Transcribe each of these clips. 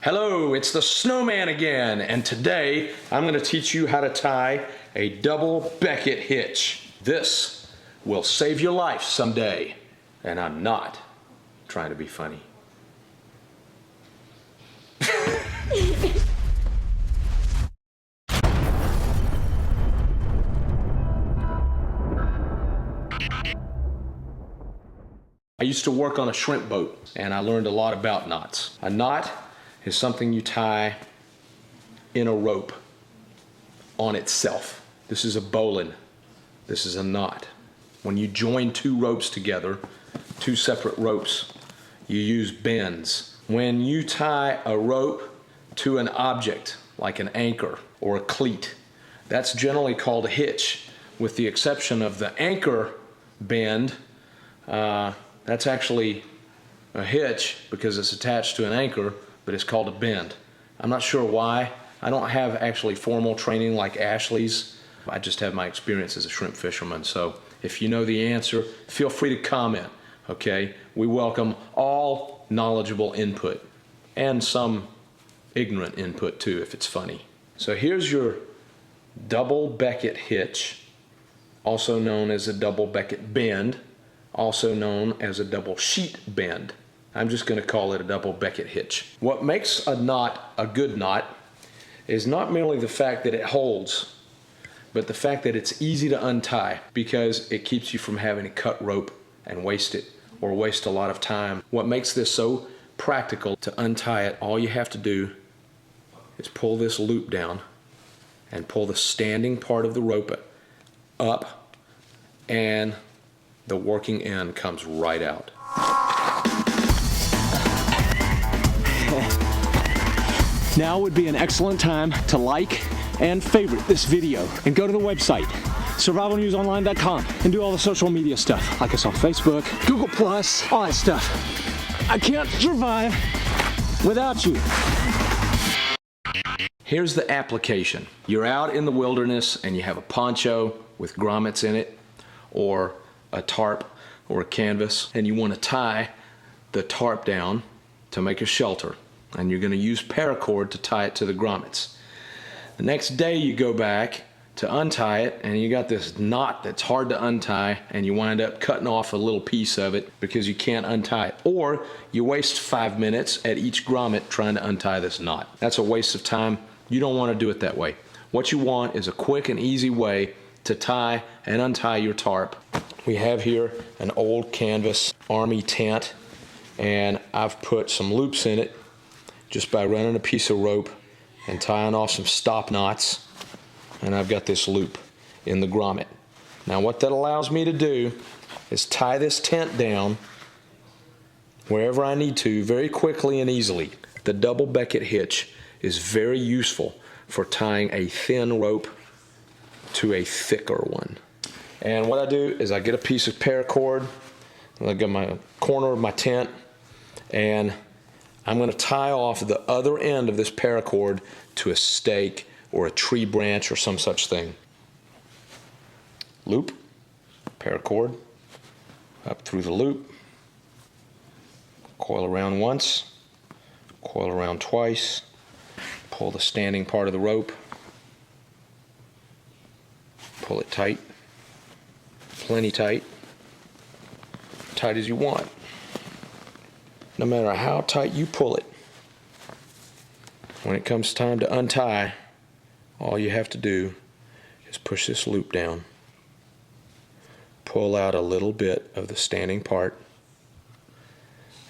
Hello, it's the Snowman again, and today I'm going to teach you how to tie a double Becket hitch. This will save your life someday, and I'm not trying to be funny. I used to work on a shrimp boat, and I learned a lot about knots. A knot is something you tie in a rope on itself. This is a bowline. This is a knot. When you join two ropes together, two separate ropes, you use bends. When you tie a rope to an object, like an anchor or a cleat, that's generally called a hitch, with the exception of the anchor bend. That's actually a hitch because it's attached to an anchor, but it's called a bend. I'm not sure why. I don't have actually formal training like Ashley's. I just have my experience as a shrimp fisherman. So if you know the answer, feel free to comment, okay? We welcome all knowledgeable input and some ignorant input too if it's funny. So here's your double Becket hitch, also known as a double Becket bend, also known as a double sheet bend. I'm just going to call it a double Becket hitch. What makes a knot a good knot is not merely the fact that it holds, but the fact that it's easy to untie, because it keeps you from having to cut rope and waste it or waste a lot of time. What makes this so practical to untie it, all you have to do is pull this loop down and pull the standing part of the rope up, and the working end comes right out. Now would be an excellent time to like and favorite this video and go to the website survivalnewsonline.com and do all the social media stuff. Like us on Facebook, Google+, all that stuff. I can't survive without you. Here's the application. You're out in the wilderness and you have a poncho with grommets in it, or a tarp or a canvas, and you want to tie the tarp down to make a shelter, and you're going to use paracord to tie it to the grommets. The next day you go back to untie it, and you got this knot that's hard to untie, and you wind up cutting off a little piece of it because you can't untie it, or you waste 5 minutes at each grommet trying to untie this knot. That's a waste of time. You don't want to do it that way. What you want is a quick and easy way to tie and untie your tarp. We have here an old canvas army tent, and I've put some loops in it just by running a piece of rope and tying off some stop knots, and I've got this loop in the grommet. Now what that allows me to do is tie this tent down wherever I need to very quickly and easily. The double Becket hitch is very useful for tying a thin rope to a thicker one. And what I do is I get a piece of paracord, and I got my corner of my tent, and I'm going to tie off the other end of this paracord to a stake or a tree branch or some such thing. Loop, paracord, up through the loop, coil around once, coil around twice, pull the standing part of the rope, pull it tight, plenty tight, tight as you want. No matter how tight you pull it, when it comes time to untie, all you have to do is push this loop down, pull out a little bit of the standing part,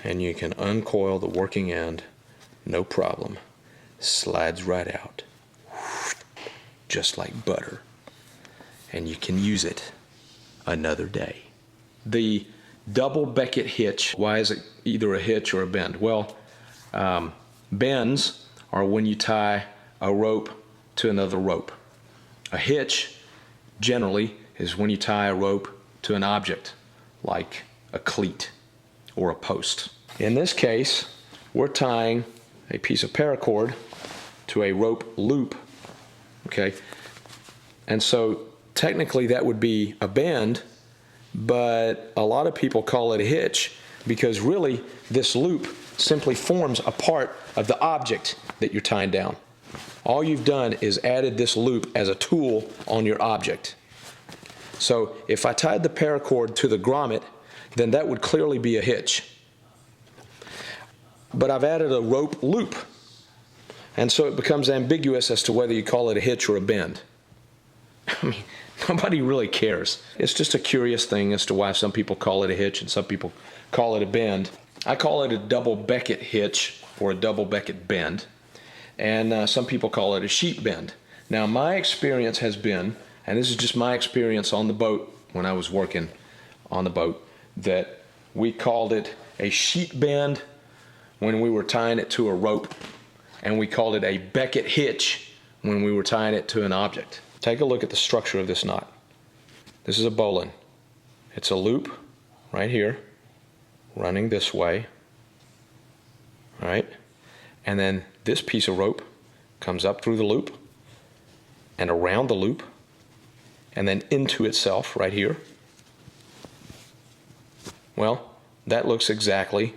and you can uncoil the working end, no problem. Slides right out, just like butter, and you can use it another day. The double Becket hitch, why is it either a hitch or a bend? Well, bends are when you tie a rope to another rope. A hitch generally is when you tie a rope to an object like a cleat or a post. In this case, we're tying a piece of paracord to a rope loop, okay? And so technically that would be a bend, but a lot of people call it a hitch because really this loop simply forms a part of the object that you're tying down. All you've done is added this loop as a tool on your object. So if I tied the paracord to the grommet, then that would clearly be a hitch. But I've added a rope loop, and so it becomes ambiguous as to whether you call it a hitch or a bend. I mean, nobody really cares. It's just a curious thing as to why some people call it a hitch and some people call it a bend. I call it a double Becket hitch or a double Becket bend, and some people call it a sheet bend. Now, my experience has been, and this is just my experience on the boat when I was working on the boat, that we called it a sheet bend when we were tying it to a rope, and we called it a Becket hitch when we were tying it to an object. Take a look at the structure of this knot. This is a bowline. It's a loop right here, running this way, right? And then this piece of rope comes up through the loop and around the loop and then into itself right here. Well, that looks exactly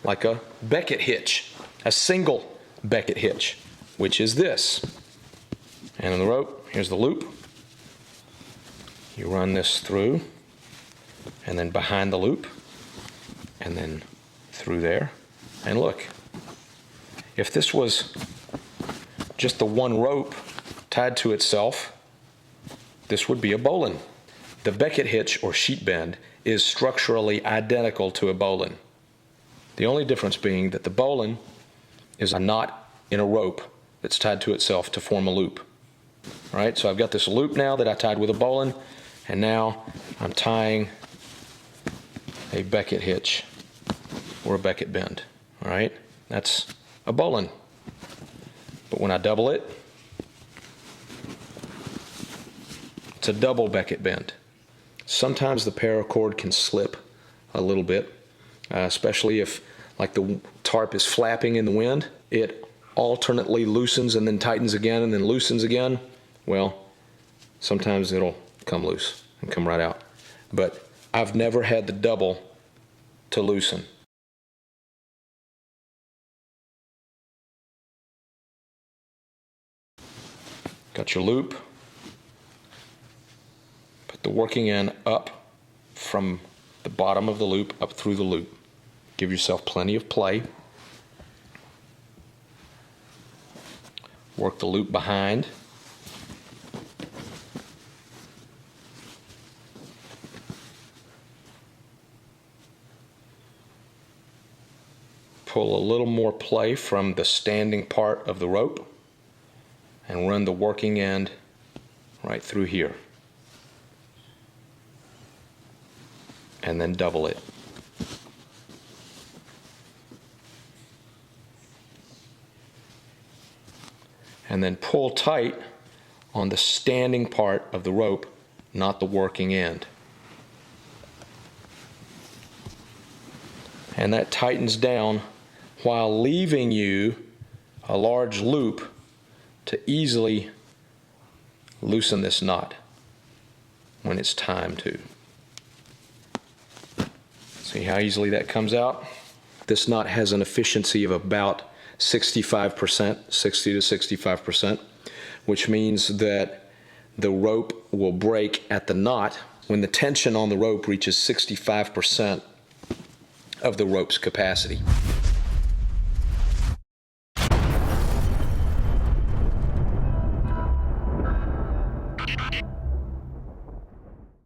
like a Becket hitch, a single Becket hitch, which is this. And on the rope, here's the loop. You run this through, and then behind the loop, and then through there. And look, if this was just the one rope tied to itself, this would be a bowline. The Becket hitch or sheet bend is structurally identical to a bowline. The only difference being that the bowline is a knot in a rope that's tied to itself to form a loop. All right, so I've got this loop now that I tied with a bowline, and now I'm tying a Becket hitch or a Becket bend. All right, that's a bowline. But when I double it, it's a double Becket bend. Sometimes the paracord can slip a little bit, especially if, like, the tarp is flapping in the wind. It alternately loosens and then tightens again and then loosens again. Well, sometimes it'll come loose and come right out. But I've never had the double to loosen. Got your loop. Put the working end up from the bottom of the loop up through the loop. Give yourself plenty of play. Work the loop behind. Pull a little more play from the standing part of the rope and run the working end right through here. And then double it. And then pull tight on the standing part of the rope, not the working end. And that tightens down while leaving you a large loop to easily loosen this knot when it's time to. See how easily that comes out? This knot has an efficiency of about 65%, 60 to 65%, which means that the rope will break at the knot when the tension on the rope reaches 65% of the rope's capacity.